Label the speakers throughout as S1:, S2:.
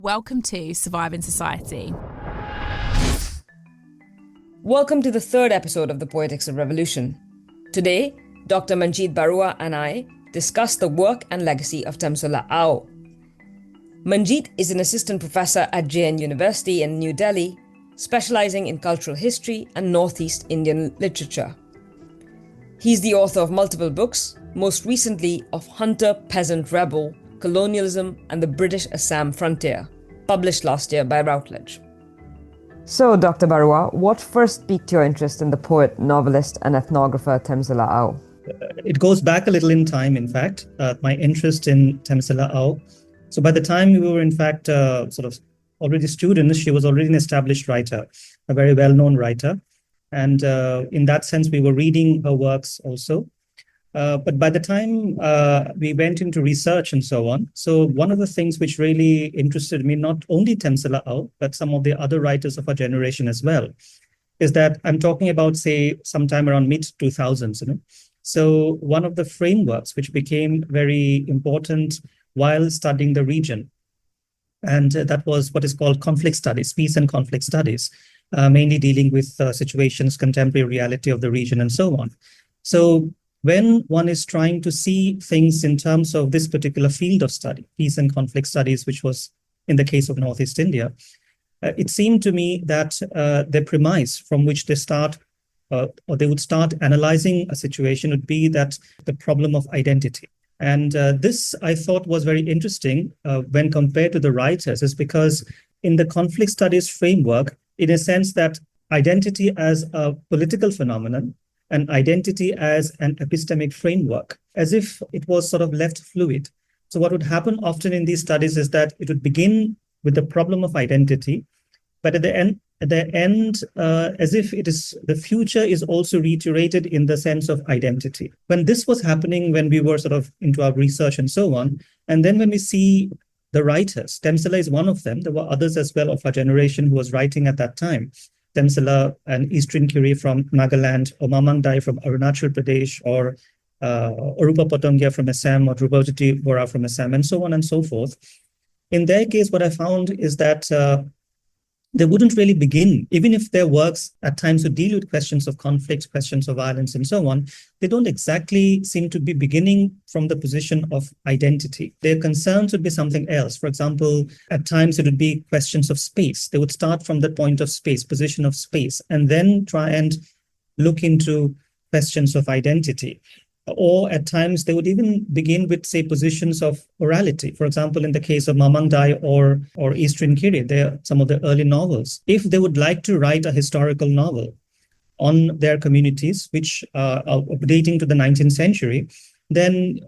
S1: Welcome to Surviving Society.
S2: Welcome to the third episode of the Poetics of Revolution. Today, Dr Manjeet Baruah and I discuss the work and legacy of Temsula Ao. Manjeet is an assistant professor at JN University in New Delhi, specializing in cultural history and Northeast Indian literature. He's the author of multiple books, most recently of Hunter, Peasant, Rebel, Colonialism and the British Assam Frontier, published last year by Routledge. So, Dr. Baruah, what first piqued your interest in the poet, novelist and ethnographer Temsula Ao?
S3: It goes back a little in time, in fact, my interest in Temsula Ao. So by the time we were, in fact, sort of already students, she was already an established writer, a very well-known writer. And in that sense, we were reading her works also. But by the time we went into research and so on, so one of the things which really interested me, not only Temsula Ao, but some of the other writers of our generation as well, is that I'm talking about, say, sometime around mid-2000s. So one of the frameworks which became very important while studying the region, and that was what is called conflict studies, peace and conflict studies, mainly dealing with situations, contemporary reality of the region and so on. So when one is trying to see things in terms of this particular field of study, peace and conflict studies, which was in the case of Northeast India, it seemed to me that the premise from which they start, or they would start analyzing a situation would be that the problem of identity. And this, I thought, was very interesting when compared to the writers, is because in the conflict studies framework, in a sense that identity as a political phenomenon and identity as an epistemic framework, as if it was sort of left fluid. So what would happen often in these studies is that it would begin with the problem of identity, but at the end, as if it is the future is also reiterated in the sense of identity. When this was happening, when we were sort of into our research and so on, and then when we see the writers, Temsula is one of them. There were others as well of our generation who was writing at that time. Temsula and Eastern Kiri from Nagaland, or Mamang Dai from Arunachal Pradesh, or Orupa Potongia from Assam, or Drupadi Bora from Assam, and so on and so forth. In their case, what I found is that they wouldn't really begin, even if their works at times would deal with questions of conflict, questions of violence, and so on, they don't exactly seem to be beginning from the position of identity. Their concerns would be something else. For example, at times it would be questions of space. They would start from the point of space, position of space, and then try and look into questions of identity. Or at times they would even begin with, say, positions of orality. For example, in the case of Mamang Dai or Eastern Kiri, they are some of the early novels. If they would like to write a historical novel on their communities, which are dating to the 19th century, then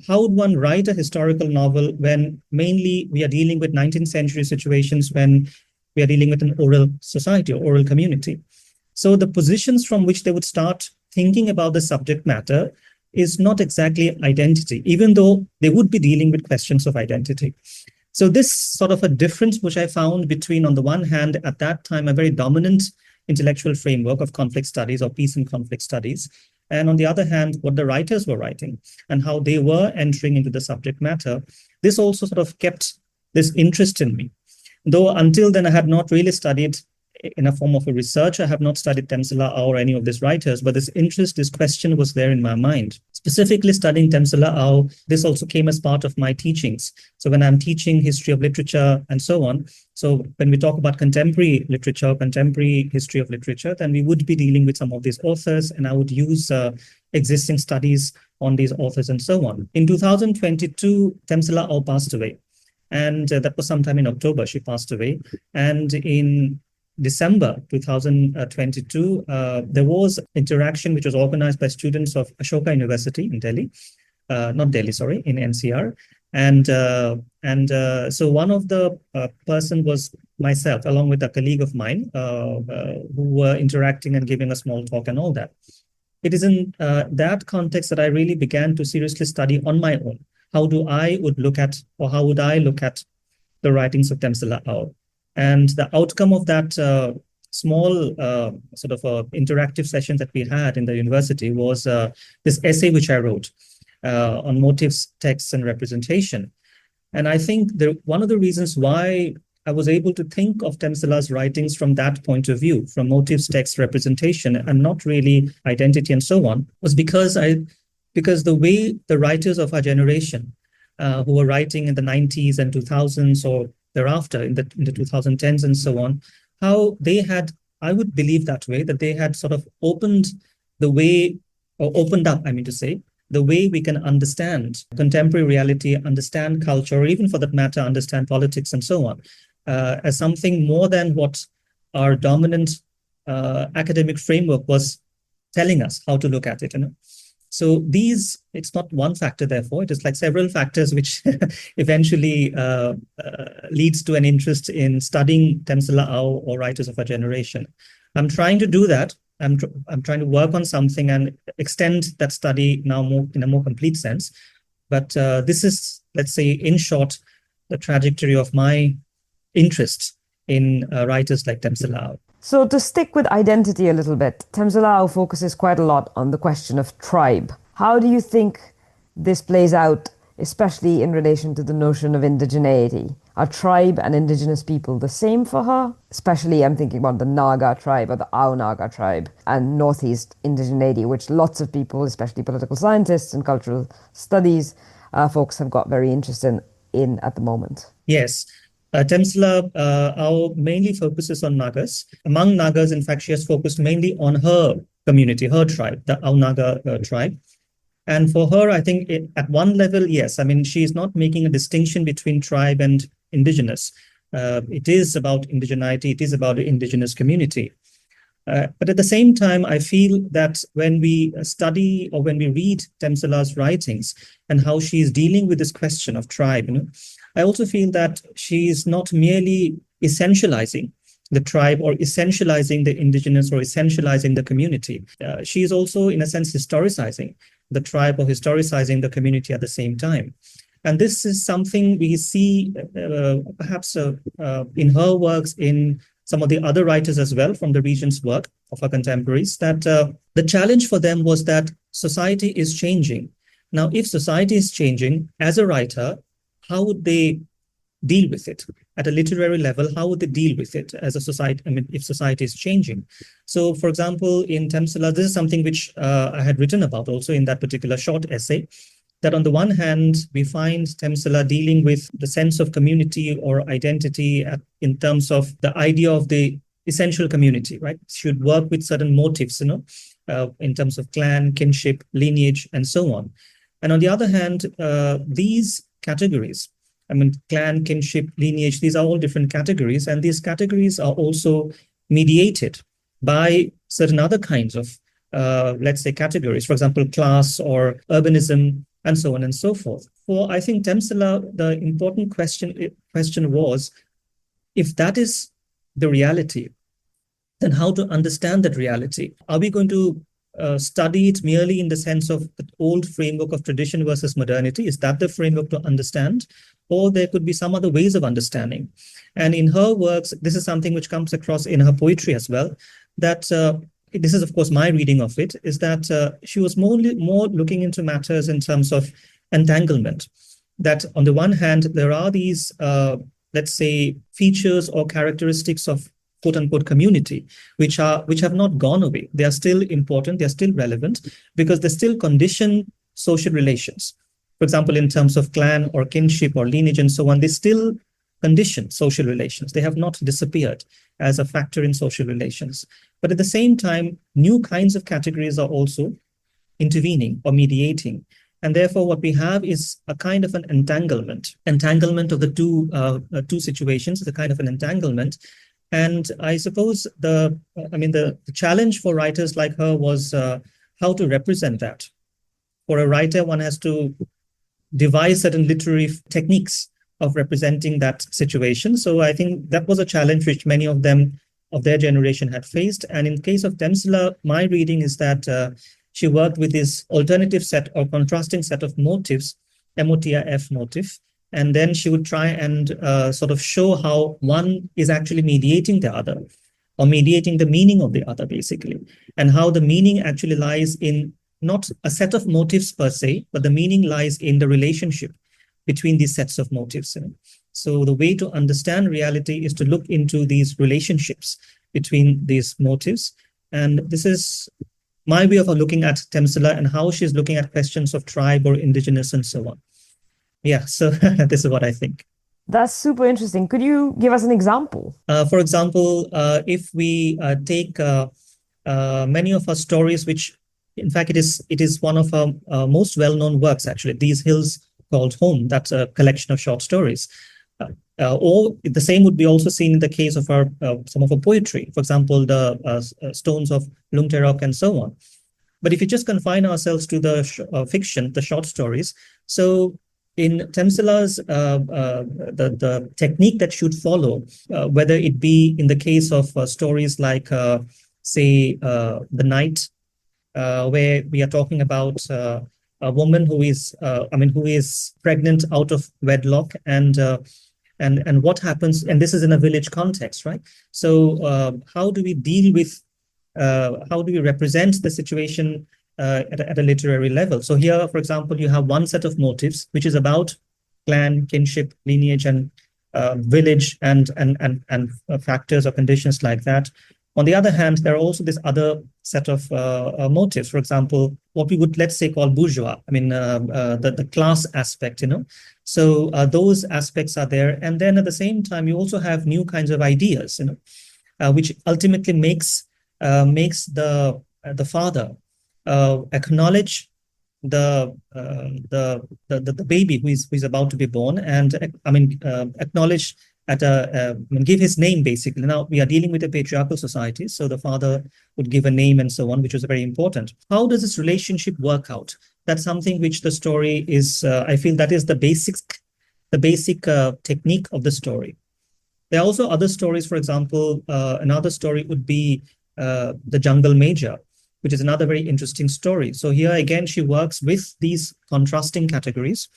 S3: how would one write a historical novel when mainly we are dealing with 19th century situations, when we are dealing with an oral society or oral community? So the positions from which they would start thinking about the subject matter is not exactly identity, even though they would be dealing with questions of identity. So this sort of a difference which I found between, on the one hand, at that time, a very dominant intellectual framework of conflict studies or peace and conflict studies, and on the other hand, what the writers were writing and how they were entering into the subject matter, this also sort of kept this interest in me. Though until then, I had not really studied in a form of a research. I have not studied Temsula Ao or any of these writers, but this interest, this question was there in my mind. Specifically studying Temsula Ao, this also came as part of my teachings. So when I'm teaching history of literature and so on, so when we talk about contemporary literature, contemporary history of literature, then we would be dealing with some of these authors, and I would use existing studies on these authors and so on. In 2022, Temsula Ao passed away. And that was sometime in October, she passed away. And in December 2022, there was interaction which was organized by students of Ashoka University in Delhi, not Delhi, sorry, in NCR. And so one of the person was myself, along with a colleague of mine, who were interacting and giving a small talk and all that. It is in that context that I really began to seriously study on my own. How would I look at the writings of Temsula Ao? And the outcome of that small sort of interactive session that we had in the university was this essay which I wrote on motifs, texts, and representation. And I think one of the reasons why I was able to think of Temsula's writings from that point of view, from motifs, text, representation, and not really identity and so on, was because the way the writers of our generation, who were writing in the 90s and 2000s or thereafter in the 2010s and so on, how they had, I would believe that way, that they had sort of opened the way, or opened up, I mean to say, the way we can understand contemporary reality, understand culture, or even for that matter, understand politics and so on, as something more than what our dominant academic framework was telling us how to look at it. So it's not one factor, therefore, it is like several factors which eventually leads to an interest in studying Temsula Ao or writers of our generation. I'm trying to do that. I'm trying to work on something and extend that study now in a more complete sense. But this is, let's say, in short, the trajectory of my interest in writers like Temsula Ao.
S2: So to stick with identity a little bit, Temsula Ao focuses quite a lot on the question of tribe. How do you think this plays out, especially in relation to the notion of indigeneity? Are tribe and indigenous people the same for her? Especially I'm thinking about the Naga tribe or the Ao Naga tribe and Northeast indigeneity, which lots of people, especially political scientists and cultural studies folks have got very interested in at the moment.
S3: Yes. Temsula Ao mainly focuses on Nagas. Among Nagas, in fact, she has focused mainly on her community, her tribe, the Ao Naga tribe. And for her, I think at one level, yes, I mean, she is not making a distinction between tribe and indigenous. It is about indigeneity, it is about the indigenous community. But at the same time, I feel that when we study or when we read Temsula's writings and how she is dealing with this question of tribe, I also feel that she is not merely essentializing the tribe or essentializing the indigenous or essentializing the community. She is also, in a sense, historicizing the tribe or historicizing the community at the same time. And this is something we see perhaps in her works, in some of the other writers as well from the region's work of our contemporaries, that the challenge for them was that society is changing. Now, if society is changing, as a writer, how would they deal with it? At a literary level, how would they deal with it as a society? I mean, if society is changing. So, for example, in Temsula, this is something which I had written about also in that particular short essay, that on the one hand, we find Temsula dealing with the sense of community or identity in terms of the idea of the essential community, right? She should work with certain motifs, in terms of clan, kinship, lineage, and so on. And on the other hand, these categories, I mean, clan, kinship, lineage, these are all different categories. And these categories are also mediated by certain other kinds of, let's say, categories, for example, class or urbanism, and so on and so forth. For, I think, Temsula, the important question was, if that is the reality, then how to understand that reality? Are we going to study it merely in the sense of the old framework of tradition versus modernity? Is that the framework to understand? Or there could be some other ways of understanding. And in her works, this is something which comes across in her poetry as well, that this is, of course, my reading of it, is that she was more looking into matters in terms of entanglement. That on the one hand, there are these, let's say, features or characteristics of quote unquote community, which have not gone away. They are still important, they're still relevant, because they still condition social relations. For example, in terms of clan or kinship or lineage and so on, they still condition social relations. They have not disappeared as a factor in social relations. But at the same time, new kinds of categories are also intervening or mediating. And therefore, what we have is a kind of an entanglement of the two situations, the kind of an entanglement. And I suppose the challenge for writers like her was how to represent that. For a writer, one has to devise certain literary techniques of representing that situation. So I think that was a challenge which many of them of their generation had faced. And in case of Temsula, my reading is that she worked with this alternative set or contrasting set of motifs, MOTIF motif, and then she would try and sort of show how one is actually mediating the other, or mediating the meaning of the other, basically, and how the meaning actually lies in not a set of motifs per se, but the meaning lies in the relationship between these sets of motifs. So the way to understand reality is to look into these relationships between these motives. And this is my way of looking at Temsula and how she's looking at questions of tribe or indigenous and so on. Yeah, so this is what I think.
S2: That's super interesting. Could you give us an example?
S3: For example, if we take many of our stories, which in fact it is one of our most well-known works, actually, These Hills Called Home. That's a collection of short stories. Or the same would be also seen in the case of our some of our poetry, for example, the Stones of Lungterok and so on. But if you just confine ourselves to the fiction, the short stories, so in Temsula's, the technique that should follow, whether it be in the case of stories like, say, The Night, where we are talking about a woman who is, who is pregnant out of wedlock, and what happens, and this is in a village context, right? So how do we deal with, how do we represent the situation at a literary level? So here, for example, you have one set of motives, which is about clan, kinship, lineage, and village, and factors or conditions like that. On the other hand, there are also this other set of motives. For example, what we would, let's say, call bourgeois. The class aspect, So those aspects are there. And then at the same time, you also have new kinds of ideas, which ultimately makes the father acknowledge the baby who is about to be born, and acknowledge give his name, basically. Now we are dealing with a patriarchal society, so the father would give a name and so on, which was very important. How does this relationship work out? That's something which the story is, I feel that is the basic technique of the story. There are also other stories. For example, another story would be The Jungle Major, which is another very interesting story. So here again, she works with these contrasting categories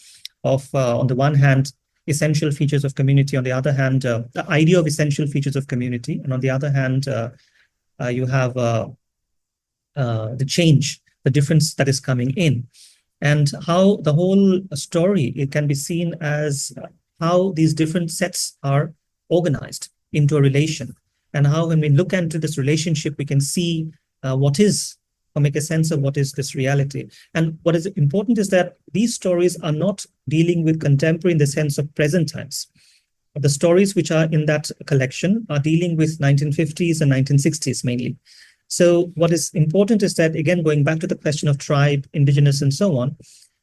S3: of, on the one hand, essential features of community, on the other hand, the idea of essential features of community, and on the other hand, you have the change, the difference that is coming in, and how the whole story, it can be seen as how these different sets are organized into a relation, and how when we look into this relationship, we can see what is, or make a sense of what is this reality. And what is important is that these stories are not dealing with contemporary in the sense of present times. The stories which are in that collection are dealing with 1950s and 1960s mainly. So what is important is that, again, going back to the question of tribe, indigenous, and so on,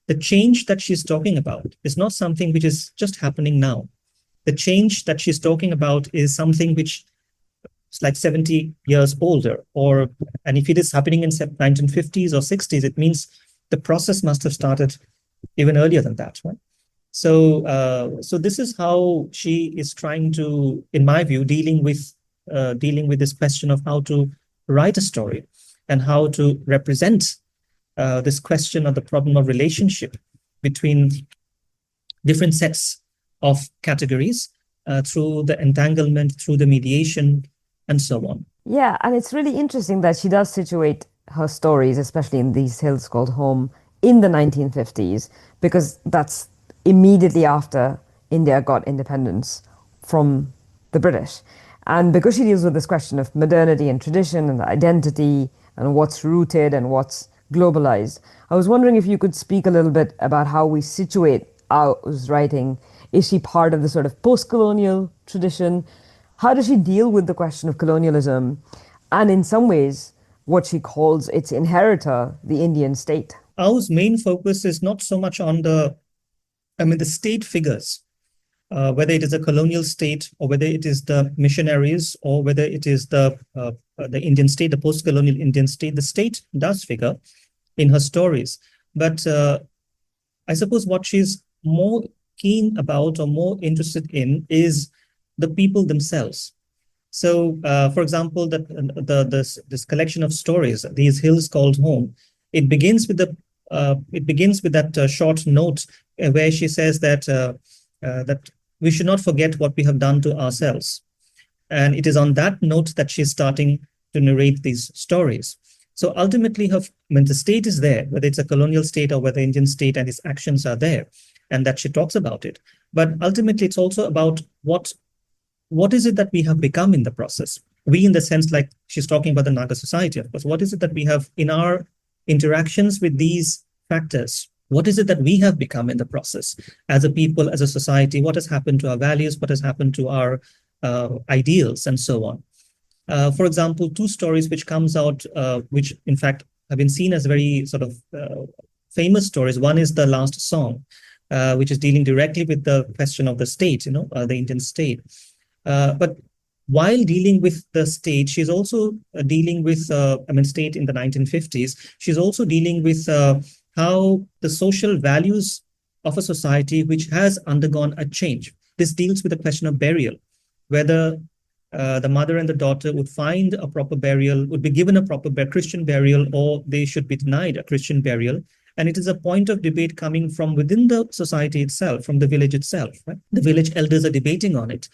S3: the change that she's talking about is not something which is just happening now. The change that she's talking about is something which is like 70 years older, and if it is happening in 1950s or 60s, it means the process must have started even earlier than that, right? So, so this is how she is trying to, in my view, dealing with this question of how to write a story and how to represent this question of the problem of relationship between different sets of categories through the entanglement, through the mediation, and so on.
S2: Yeah, and it's really interesting that she does situate her stories, especially in These Hills Called Home, in the 1950s, because that's immediately after India got independence from the British. And because she deals with this question of modernity and tradition and identity and what's rooted and what's globalized, I was wondering if you could speak a little bit about how we situate Ao's writing. Is she part of the sort of post-colonial tradition? How does she deal with the question of colonialism and, in some ways, what she calls its inheritor, the Indian state?
S3: Ao's main focus is not so much on the state figures, whether it is a colonial state or whether it is the missionaries or whether it is the Indian state, the post-colonial Indian state. The state does figure in her stories, but I suppose what she's more keen about or more interested in is the people themselves. So, for example, this collection of stories, These Hills Called Home, it begins with that short note where she says that we should not forget what we have done to ourselves, and it is on that note that she's starting to narrate these stories. So ultimately, the state is there, whether it's a colonial state or whether Indian state, and its actions are there. and that she talks about it. But ultimately, it's also about what is it that we have become in the process? We, in the sense, like she's talking about the Naga society, of course, what is it that we have in our interactions with these factors? What is it that we have become in the process as a people, as a society? What has happened to our values? What has happened to our ideals, and so on? For example, two stories which comes out, which in fact have been seen as very sort of famous stories. One is The Last Song, which is dealing directly with the question of the state, the Indian state. But while dealing with the state, she's also dealing with, state in the 1950s. She's also dealing with how the social values of a society which has undergone a change. This deals with the question of burial, whether the mother and the daughter would find a proper burial, would be given a proper Christian burial, or they should be denied a Christian burial. And it is a point of debate coming from within the society itself, from the village itself. Right? The village elders are debating on it.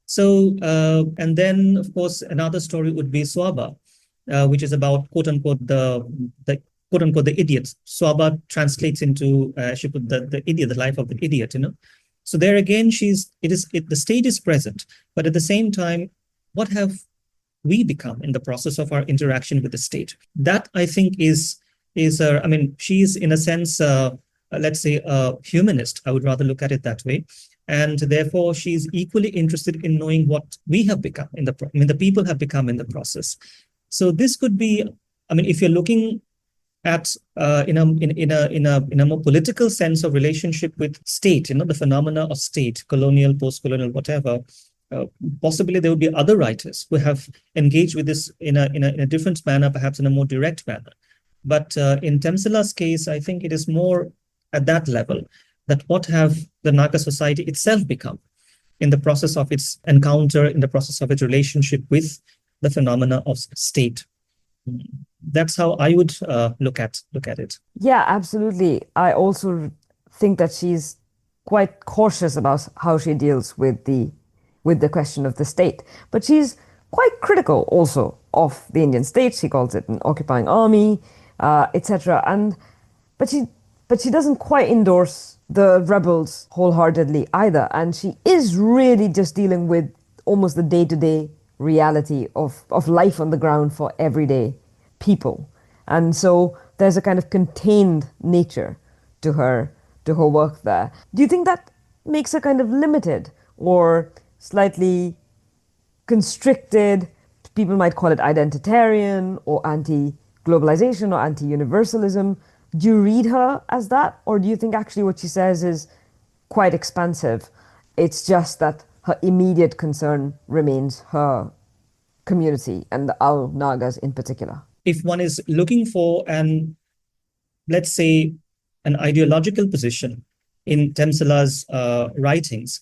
S3: So, and then, of course, another story would be Swaba, which is about, quote unquote, the quote unquote, the idiots. Swaba translates into, she put the idiot, the life of the idiot, So there again, the state is present, but at the same time, what have we become in the process of our interaction with the state? That, I think, she's in a sense, let's say, a humanist. I would rather look at it that way. And therefore, she's equally interested in knowing what we have become the people have become in the process. So this could be, if you're looking at in a more political sense of relationship with state, the phenomena of state, colonial, post-colonial, whatever. Possibly there would be other writers who have engaged with this in a different manner, perhaps in a more direct manner. But in Temsula's case, I think it is more at that level, that what have the Naga society itself become in the process of its encounter, in the process of its relationship with the phenomena of state. That's how I would look at it.
S2: Yeah, absolutely. I also think that she's quite cautious about how she deals with the question of the state. But she's quite critical also of the Indian state. She calls it an occupying army, etc. But she doesn't quite endorse the rebels wholeheartedly either. And she is really just dealing with almost the day-to-day reality of life on the ground for everyday people. And so there's a kind of contained nature to her work there. Do you think that makes her kind of limited or slightly constricted? People might call it identitarian or anti-globalization or anti-universalism. Do you read her as that? Or do you think actually what she says is quite expansive? It's just that her immediate concern remains her community and the Ao Nagas in particular.
S3: If one is looking for let's say, an ideological position in Temsula's writings,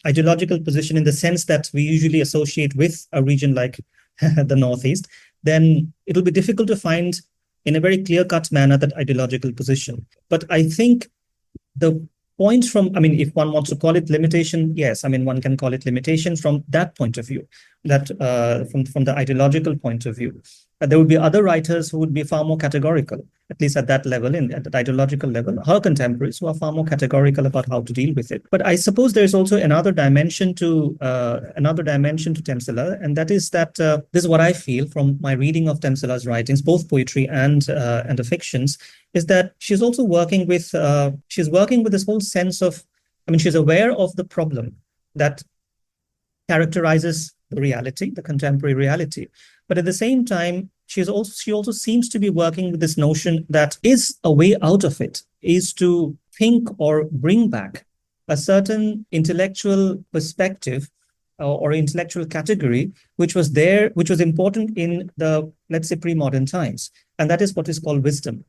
S3: ideological position in the sense that we usually associate with a region like the Northeast, then it'll be difficult to find in a very clear-cut manner that ideological position. But I think the point from, if one wants to call it limitation, yes, one can call it limitation from that point of view, that from the ideological point of view. There would be other writers who would be far more categorical, at least at that level, at that ideological level, her contemporaries who are far more categorical about how to deal with it. But I suppose there's also another dimension to Temsula, and that is that this is what I feel from my reading of Temsula's writings, both poetry and the fictions, is that she's also working with this whole sense of, she's aware of the problem that characterizes the reality, the contemporary reality. But at the same time, she also seems to be working with this notion that is a way out of it, is to think or bring back a certain intellectual perspective or intellectual category, which was important in the, let's say, pre-modern times. And that is what is called wisdom.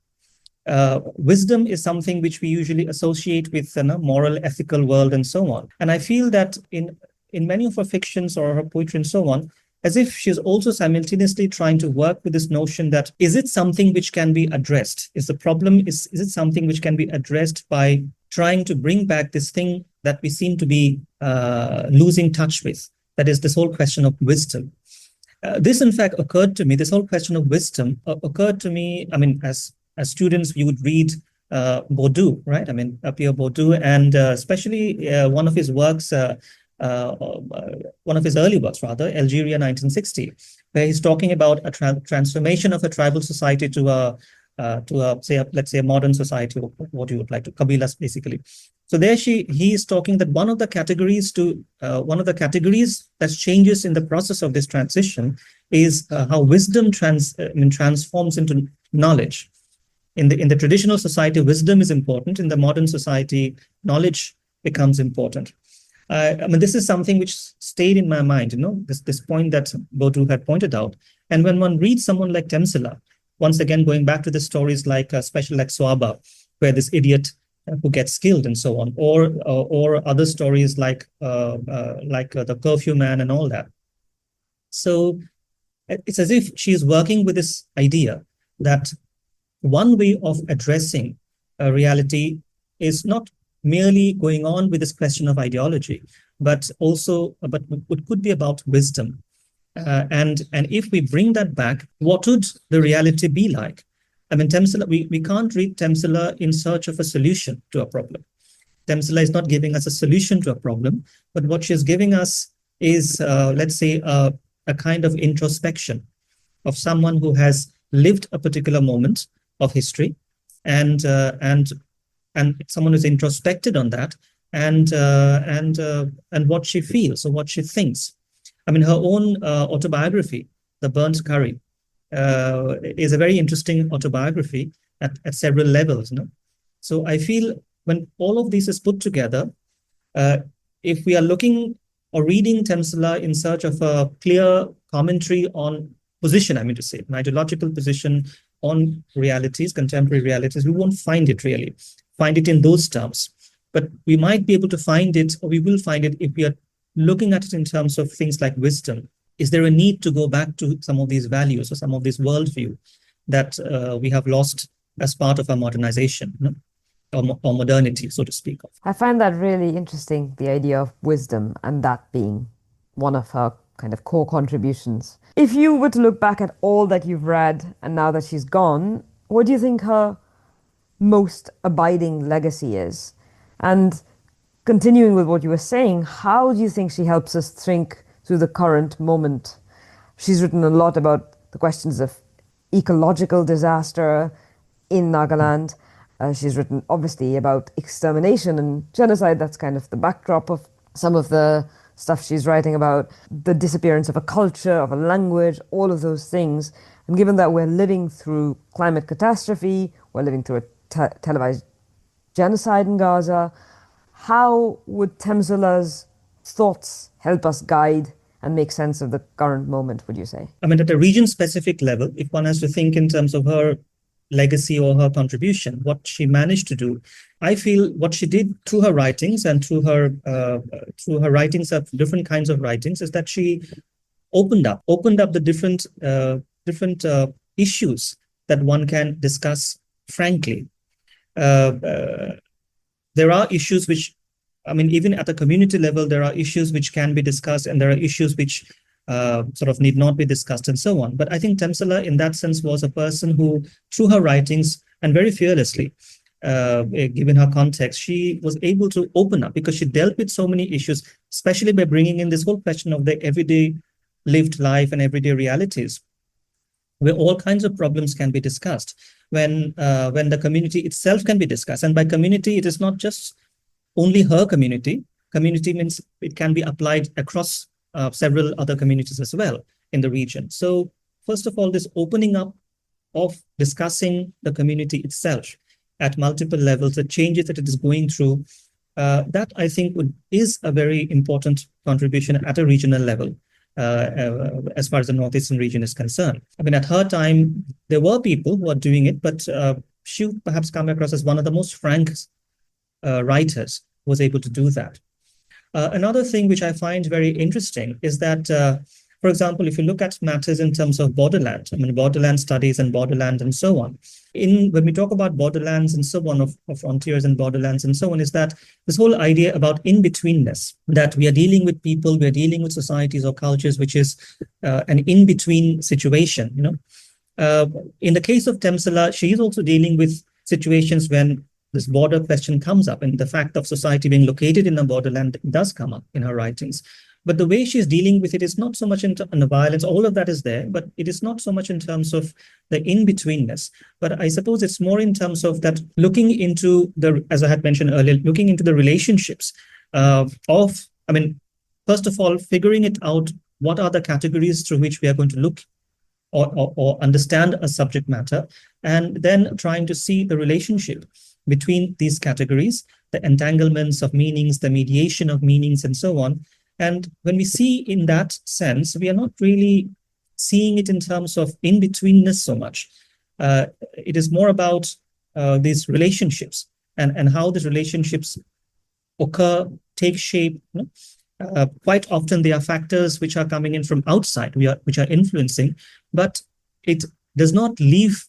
S3: Wisdom is something which we usually associate with a moral, ethical world and so on. And I feel that in many of her fictions or her poetry and so on, as if she's also simultaneously trying to work with this notion that, is it something which can be addressed? Is it something which can be addressed by trying to bring back this thing that we seem to be losing touch with? That is this whole question of wisdom. This, in fact, occurred to me, this whole question of wisdom occurred to me, as students, we would read Bourdieu, right? I mean, Pierre Bourdieu, and especially one of his works, one of his early works, rather, Algeria 1960, where he's talking about a transformation of a tribal society to let's say a modern society, or what you would like to, Kabilas, basically. So there he is talking that one of the categories that changes in the process of this transition is how wisdom transforms into knowledge. In the traditional society, wisdom is important. In the modern society, knowledge becomes important. I mean, this is something which stayed in my mind, this point that Bourdieu had pointed out. And when one reads someone like Temsula, once again, going back to the stories like especially like Swaba, where this idiot who gets killed and so on, or other stories like the curfew man and all that. So it's as if she is working with this idea that one way of addressing reality is not merely going on with this question of ideology, but it could be about wisdom. And if we bring that back, what would the reality be like? I mean, Temsula, we can't read Temsula in search of a solution to a problem. Temsula is not giving us a solution to a problem, but what she's giving us is, let's say, a kind of introspection of someone who has lived a particular moment of history, and someone who's introspected on that, and what she feels or what she thinks. I mean, her own autobiography, The Burnt Curry, is a very interesting autobiography at several levels. So I feel when all of this is put together, if we are looking or reading Temsula in search of a clear commentary on position, I mean to say, an ideological position on realities, contemporary realities, we won't find it in those terms. But we might be able to find it, or we will find it, if we are looking at it in terms of things like wisdom. Is there a need to go back to some of these values or some of this worldview that we have lost as part of our modernization, or modernity, so to speak?
S2: I find that really interesting, the idea of wisdom, and that being one of her kind of core contributions. If you were to look back at all that you've read, and now that she's gone, what do you think her most abiding legacy is? And continuing with what you were saying, how do you think she helps us think through the current moment? She's written a lot about the questions of ecological disaster in Nagaland. She's written, obviously, about extermination and genocide. That's kind of the backdrop of some of the stuff she's writing about. The disappearance of a culture, of a language, all of those things. And given that we're living through climate catastrophe, we're living through a televised genocide in Gaza, how would Temsula's thoughts help us guide and make sense of the current moment, would you say? I mean, at a region-specific level, if one has to think in terms of her legacy or her contribution, what she managed to do, I feel what she did through her writings and through her writings of different kinds of writings is that she opened up the different issues that one can discuss frankly. There are issues which, I mean, even at the community level, there are issues which can be discussed, and there are issues which sort of need not be discussed, and so on. But I think Temsula, in that sense, was a person who, through her writings and very fearlessly, given her context, she was able to open up, because she dealt with so many issues, especially by bringing in this whole question of the everyday lived life and everyday realities, where all kinds of problems can be discussed, when the community itself can be discussed. And by community, it is not just only her community. Community means it can be applied across several other communities as well in the region. So first of all, this opening up of discussing the community itself at multiple levels, the changes that it is going through, that I think is a very important contribution at a regional level. As far as the northeastern region is concerned. I mean, at her time, there were people who were doing it, but she would perhaps come across as one of the most frank writers who was able to do that. Another thing which I find very interesting is that, for example, if you look at matters in terms of borderland, I mean, borderland studies and borderland and so on, when we talk about borderlands and so on, of frontiers and borderlands and so on, is that this whole idea about in-betweenness, that we are dealing with people, we are dealing with societies or cultures, which is an in-between situation. In the case of Temsula, she is also dealing with
S3: situations when this border question comes up, and the fact of society being located in a borderland does come up in her writings. But the way she's dealing with it is not so much in the violence, all of that is there, but it is not so much in terms of the in-betweenness. But I suppose it's more in terms of that looking into as I had mentioned earlier, looking into the relationships first of all, figuring it out, what are the categories through which we are going to look or understand a subject matter, and then trying to see the relationship between these categories, the entanglements of meanings, the mediation of meanings, and so on. And when we see in that sense, we are not really seeing it in terms of in-betweenness so much. It is more about these relationships and how these relationships occur, take shape. Quite often they are factors which are coming in from outside, which are influencing, but it does not leave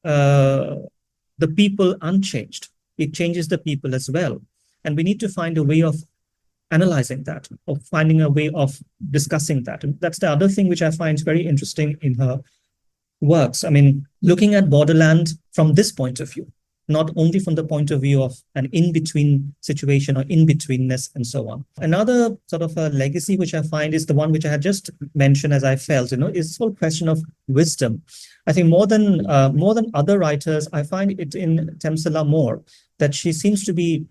S3: the people unchanged. It changes the people as well. And we need to find a way of analyzing that, or finding a way of discussing that. And that's the other thing which I find very interesting in her works. I mean, looking at borderland from this point of view, not only from the point of view of an in-between situation or in-betweenness and so on. Another sort of a legacy which I find is the one which I had just mentioned, as I felt, is this whole question of wisdom. I think more than other writers, I find it in Temsula more that she seems to be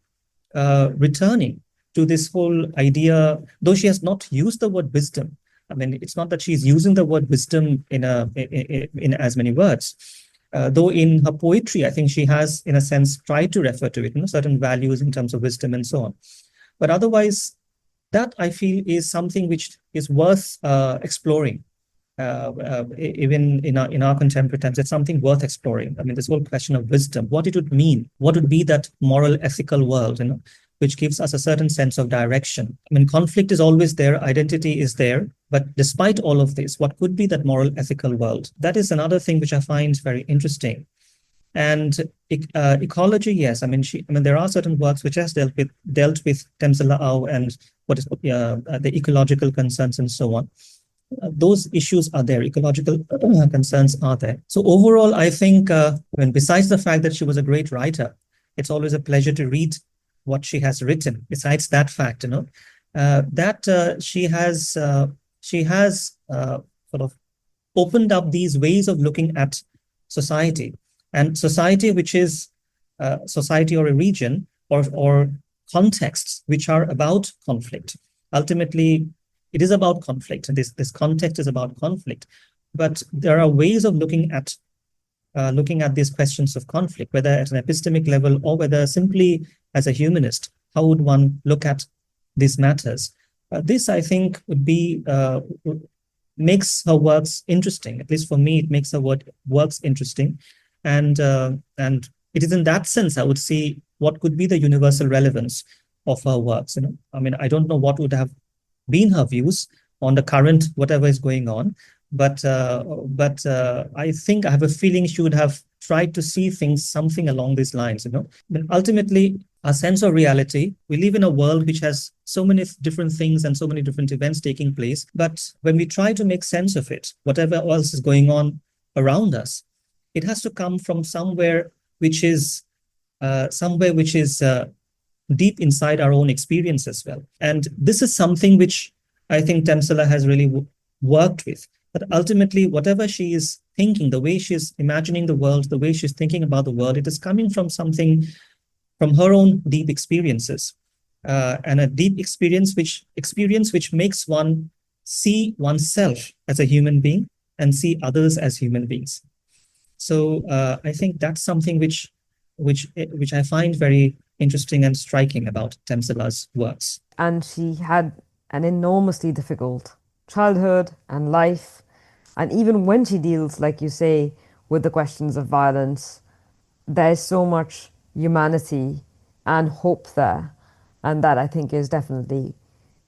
S3: returning to this whole idea, though she has not used the word wisdom. I mean, it's not that she's using the word wisdom in as many words. Though in her poetry, I think she has, in a sense, tried to refer to it, certain values in terms of wisdom and so on. But otherwise, that I feel is something which is worth exploring. Even in our contemporary times, it's something worth exploring. I mean, this whole question of wisdom, what it would mean, what would be that moral, ethical world, which gives us a certain sense of direction. I mean, conflict is always there, identity is there, but despite all of this, what could be that moral, ethical world? That is another thing which I find very interesting. And ecology, yes. I mean, there are certain works which has dealt with Temsula Ao and the ecological concerns and so on. Those issues are there, ecological concerns are there. So overall, I think, besides the fact that she was a great writer, it's always a pleasure to read what she has written. Besides that fact, that she has sort of opened up these ways of looking at society, and society which is society or a region or contexts which are about conflict. Ultimately, it is about conflict, and this context is about conflict. But there are ways of looking at these questions of conflict, whether at an epistemic level or whether simply as a humanist. How would one look at these matters? This, I think, would be makes her works interesting. At least for me, it makes her works interesting, and it is in that sense I would see what could be the universal relevance of her works. I mean, I don't know what would have been her views on the current whatever is going on, but I think I have a feeling she would have tried to see things something along these lines. But ultimately, our sense of reality, we live in a world which has so many different things and so many different events taking place. But when we try to make sense of it, whatever else is going on around us, it has to come from somewhere which is deep inside our own experience as well. And this is something which I think Temsula has really worked with. But ultimately, whatever she is thinking, the way she's imagining the world, the way she's thinking about the world, it is coming from something, from her own deep experiences, and a deep experience which makes one see oneself as a human being and see others as human beings. So I think that's something which I find very interesting and striking about Temsula's works.
S2: And she had an enormously difficult childhood and life. And even when she deals, like you say, with the questions of violence, there's so much humanity and hope there. And that, I think, is definitely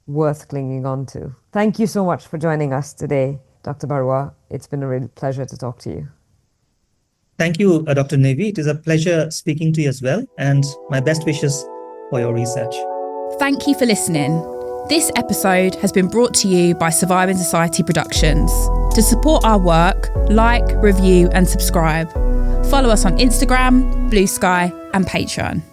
S2: worth clinging on to. Thank you so much for joining us today, Dr. Baruah. It's been a real pleasure to talk to you.
S3: Thank you, Dr. Nivi. It is a pleasure speaking to you as well, and my best wishes for your research.
S1: Thank you for listening. This episode has been brought to you by Surviving Society Productions. To support our work, like, review and subscribe. Follow us on Instagram, Blue Sky, and Patreon.